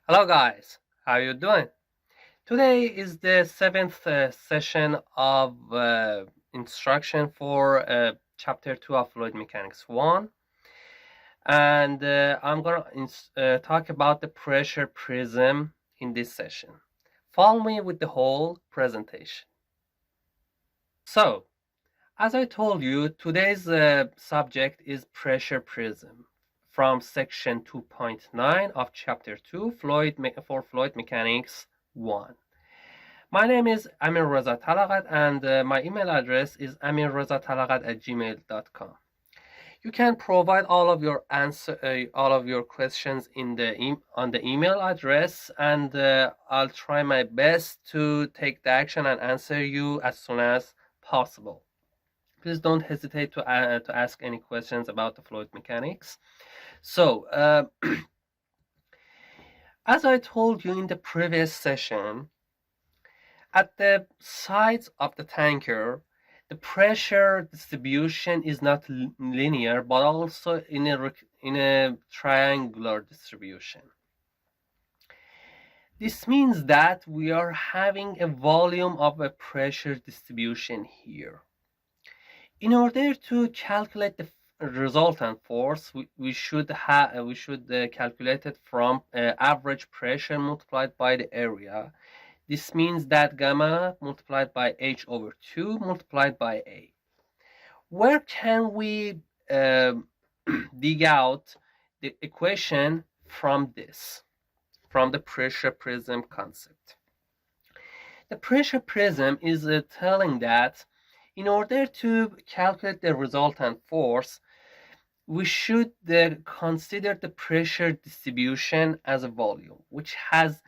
Hello guys, how you doing? Today is the seventh session of instruction for chapter 2 of fluid mechanics 1, and I'm gonna talk about the pressure prism in this session. Follow me with the whole presentation. So, as I told you, today's subject is pressure prism from section 2.9 of chapter 2 for fluid mechanics 1. My name is Amir Raza Talaqat, and my email address is amirrazatalagat@gmail.com. You can provide all of your questions in on the email address, and I'll try my best to take the action and answer you as soon as possible. Please don't hesitate to ask any questions about the fluid mechanics. So, as I told you in the previous session, at the sides of the tanker, the pressure distribution is not linear, but also in a triangular distribution. This means that we are having a volume of a pressure distribution here. In order to calculate the resultant force, we should calculate it from average pressure multiplied by the area. This means that gamma multiplied by h over 2 multiplied by a. Where can we dig out the equation from this, from the pressure prism concept? The pressure prism is telling that in order to calculate the resultant force, we should consider the pressure distribution as a volume, which has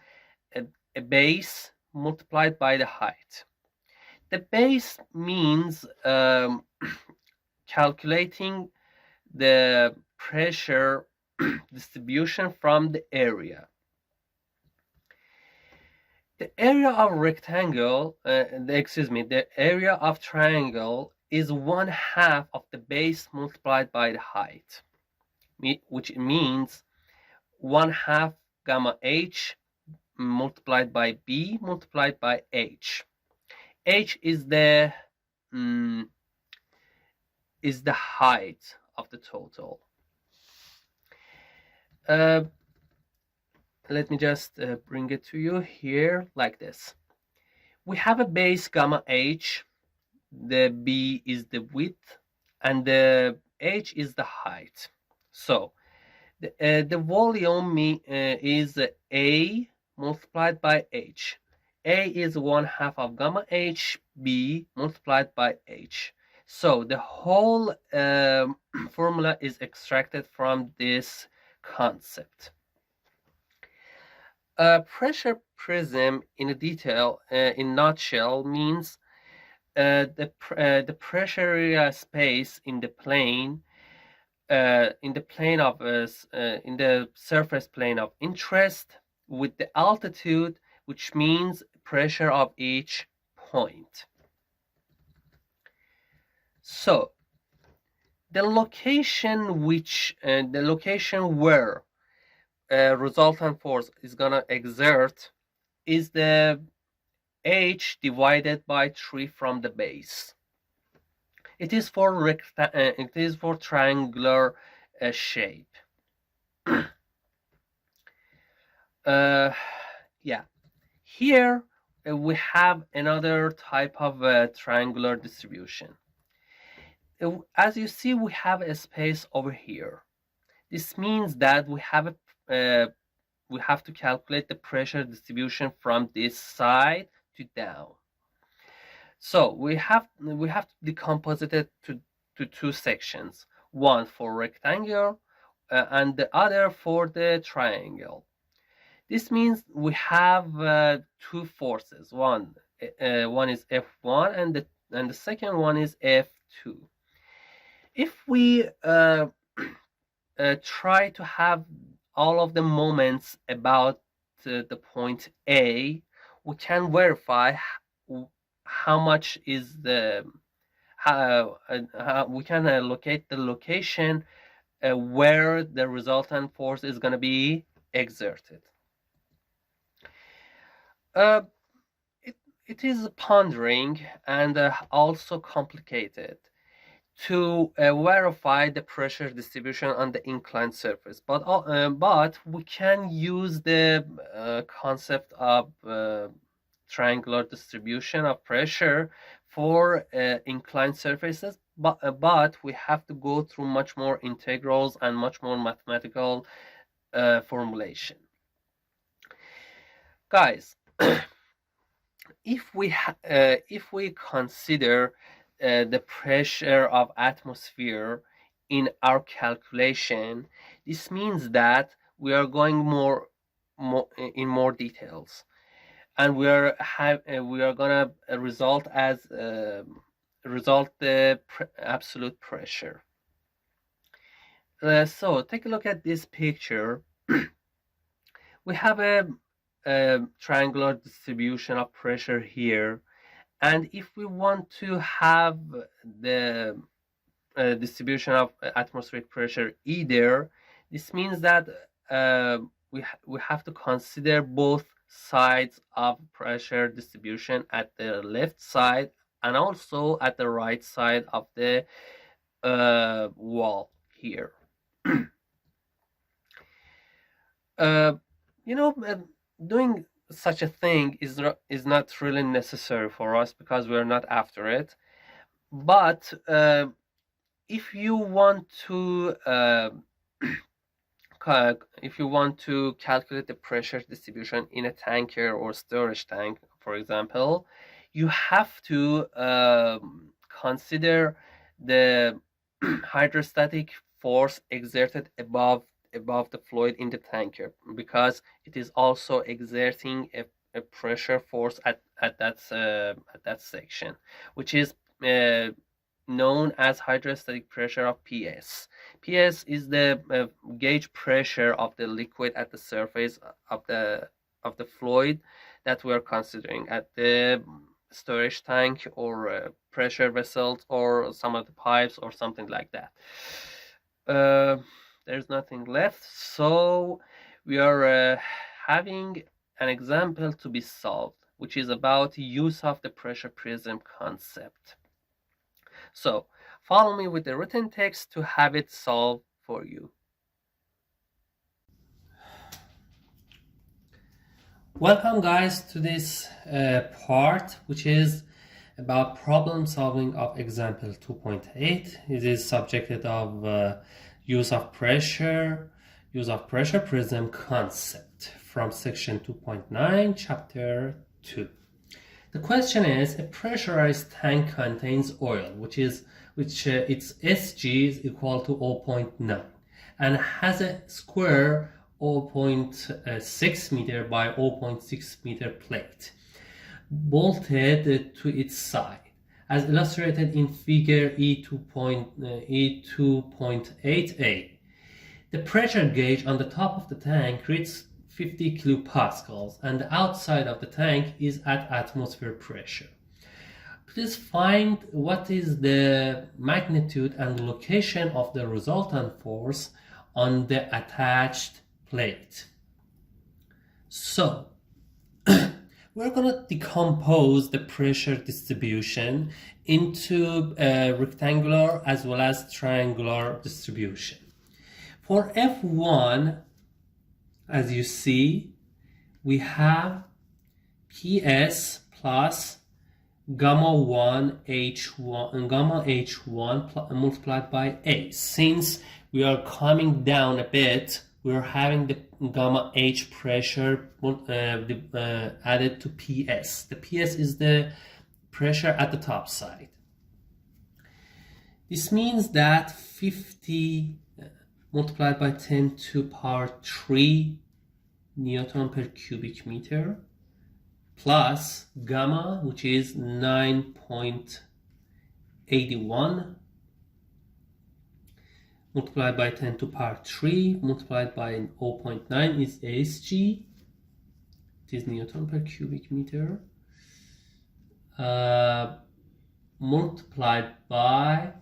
a base multiplied by the height. The base means calculating the pressure distribution from the area. The area of rectangle, the area of triangle is 1/2 of the base multiplied by the height, which means 1/2 gamma h multiplied by b multiplied by h. H is the height of the total. Let me just bring it to you here like this. We have a base gamma h, the b is the width, and the h is the height. So the volume is a multiplied by h. A is 1/2 of gamma h, b multiplied by h. So the whole formula is extracted from this concept. Pressure prism in a detail, in nutshell, means the pressure area space in the plane, in the surface plane of interest, with the altitude, which means pressure of each point. So the location where resultant force is gonna exert is the h divided by 3 from the base. It is for triangular shape. Yeah, here we have another type of triangular distribution. As you see, we have a space over here. This means that we have to calculate the pressure distribution from this side to down. So we have to decompose it to two sections, one for rectangle and the other for the triangle. This means we have two forces. One is F1 and the second one is F2. If we try to have all of the moments about the point A, we can verify how much is we can locate the location where the resultant force is going to be exerted. Uh, it is pondering and also complicated to verify the pressure distribution on the inclined surface, but we can use the concept of triangular distribution of pressure for inclined surfaces, but we have to go through much more integrals and much more mathematical formulation. Guys, if we consider the pressure of atmosphere in our calculation, this means that we are going in more details, and we are gonna result the absolute pressure. So take a look at this picture. We have a triangular distribution of pressure here, and if we want to have the distribution of atmospheric pressure either, this means that we have to consider both sides of pressure distribution at the left side and also at the right side of the wall here. You know, doing such a thing is not really necessary for us because we're not after it. But if you want to calculate the pressure distribution in a tanker or storage tank, for example, you have to consider the hydrostatic force exerted above the fluid in the tanker, because it is also exerting a pressure force at that section, which is known as hydrostatic pressure of PS. PS is the gauge pressure of the liquid at the surface of the fluid that we are considering at the storage tank or pressure vessels or some of the pipes or something like that. There's nothing left, so we are having an example to be solved, which is about use of the pressure prism concept. So follow me with the written text to have it solved for you. Welcome guys to this part, which is about problem solving of example 2.8. It is subjected of use of pressure prism concept from section 2.9 chapter 2. The question is, a pressurized tank contains oil which its Sg is equal to 0.9 and has a square 0.6 meter by 0.6 meter plate bolted to its side, as illustrated in figure E2.8a. The pressure gauge on the top of the tank reads 50 kilopascals and the outside of the tank is at atmosphere pressure. Please find what is the magnitude and location of the resultant force on the attached plate. So we're going to decompose the pressure distribution into a rectangular as well as triangular distribution. For F1, as you see, we have PS plus gamma 1 H1 and gamma H1 multiplied by A. Since we are coming down a bit, we're having the gamma H pressure added to PS. The PS is the pressure at the top side. This means that 50 multiplied by 10 to the power 3 Newton per cubic meter plus gamma, which is 9.81 multiplied by 10 to the power 3 multiplied by 0.9 is Sg. It is Newton per cubic meter multiplied by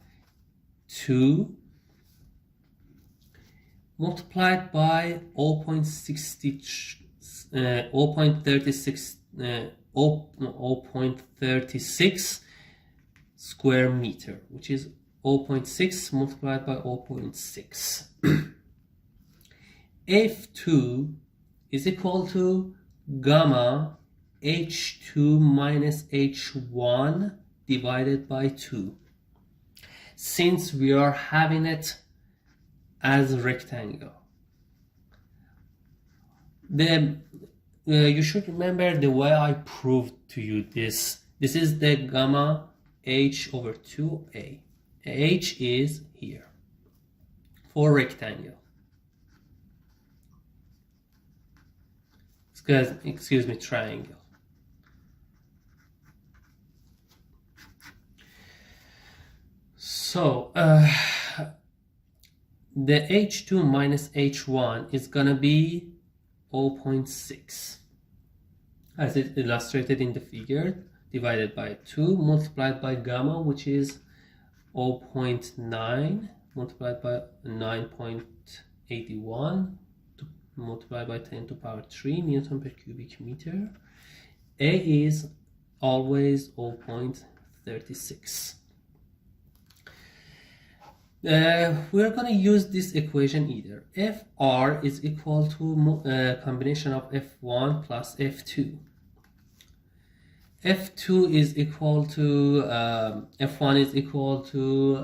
2 multiplied by 0.36 0.36 square meter, which is 0.6 multiplied by 0.6. F2 is equal to gamma H2 minus H1 divided by 2. Since we are having it as a rectangle, you should remember the way I proved to you this. This is the gamma H over 2A. H is here for rectangle. Excuse me, triangle. So the H2 minus H1 is gonna be 0.6 as it illustrated in the figure, divided by 2 multiplied by gamma, which is 0.9 multiplied by 9.81 multiplied by 10 to the power 3 Newton per cubic meter. A is always 0.36. We're going to use this equation either. Fr is equal to a combination of F1 plus F2. F2 is equal to F1 is equal to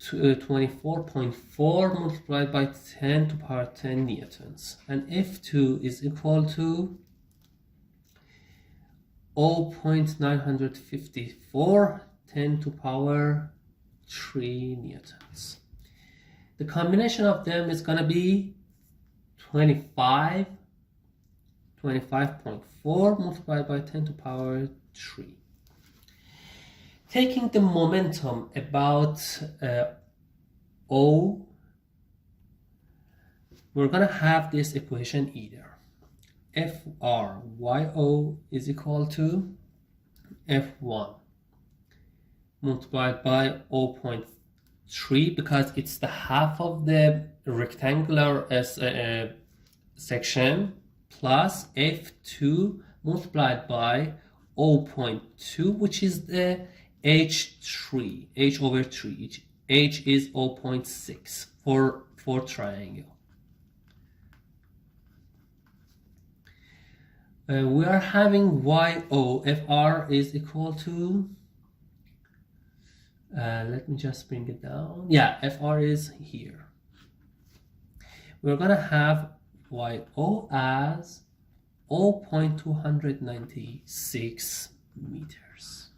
24.4 multiplied by 10 to the power 10 newtons, and F2 is equal to 0.954 10 to the power 3 newtons. The combination of them is going to be 25.4 multiplied by 10 to the power 3. Taking the momentum about O, we're going to have this equation either. FRYO is equal to F1 multiplied by 0.3 because it's the half of the rectangular section, plus F2 multiplied by 0.2, which is the H3, H over 3. H is 0.6 for triangle. We are having YO, FR is equal to, let me just bring it down. Yeah, FR is here. We're going to have YO as 0.296 meters.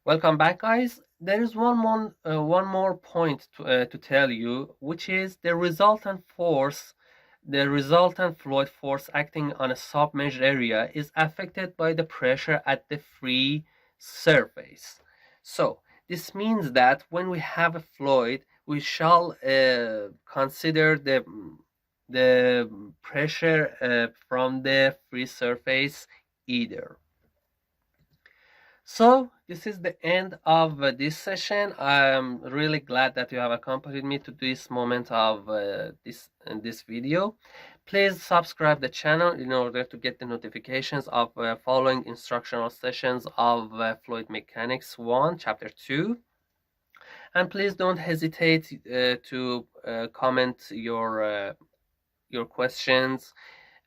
Welcome back, guys. There is one more point to tell you, which is the resultant force. The resultant fluid force acting on a submerged area is affected by the pressure at the free surface. So this means that when we have a fluid, we shall consider the pressure from the free surface either. So this is the end of this session. I'm really glad that you have accompanied me to this moment of this video. Please subscribe the channel in order to get the notifications of following instructional sessions of Fluid Mechanics 1, Chapter 2. And please don't hesitate to comment your questions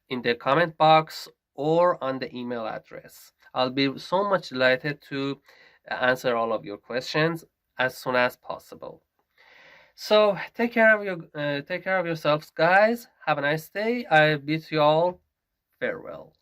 in the comment box or on the email address. I'll be so much delighted to answer all of your questions as soon as possible. So take care of yourselves, guys. Have a nice day. I bid you all farewell.